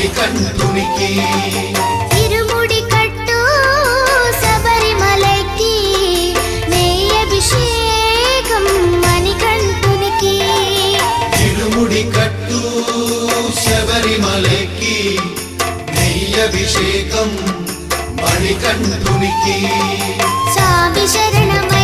మణికంఠునికి ఇరుముడి కట్టు శబరిమలకి నెయ్యభిషేకం మణికంఠునికి ఇరుముడి కట్టు శబరిమలకి నెయ్యభిషేకం మణికంఠునికి స్వామి శరణమ